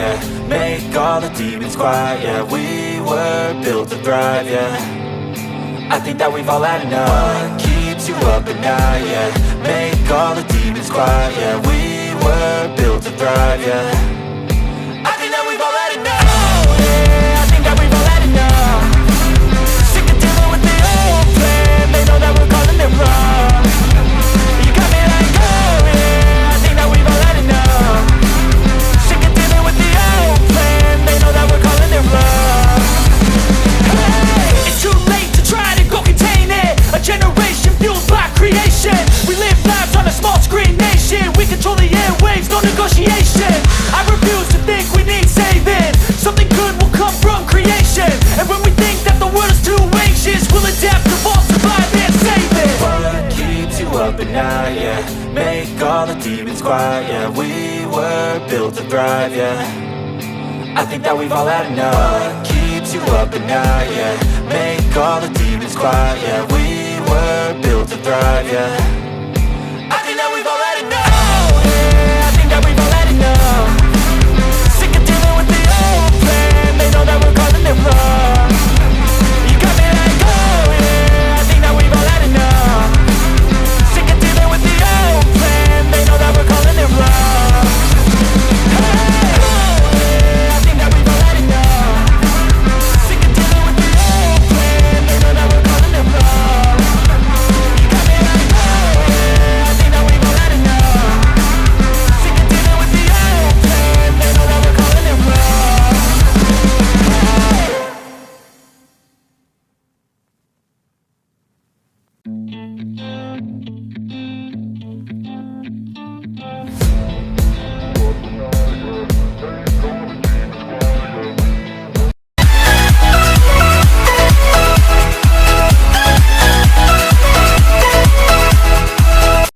yeah. Make all the demons quiet, yeah. We were built to thrive, yeah. I think that we've all had enough. What keeps you up at night, yeah. Make all the demons quiet, yeah. We were built to thrive, yeah. I think that we've all had enough. Oh yeah, I think that we've all had enough. Sick of dealing with the old plan. They know that we're calling it wrong. You got me like, oh yeah, I think that we've all had enough. Sick of dealing with the old plan. They know that we're calling it wrong. Hey, it's too late to try to go contain it. A generation fueled by creation. We live lives on a small screen nation. We control the airwaves, no negotiation. I refuse to think we need saving. Something good will come from creation. And when we think that the world is too anxious, we'll adapt, evolve, survive and save it. What keeps you up at night, yeah. Make all the demons quiet, yeah. We were built to thrive, yeah. I think that we've all had enough. What keeps you up at night, yeah. Make all the demons quiet, yeah. We were built to thrive, yeah.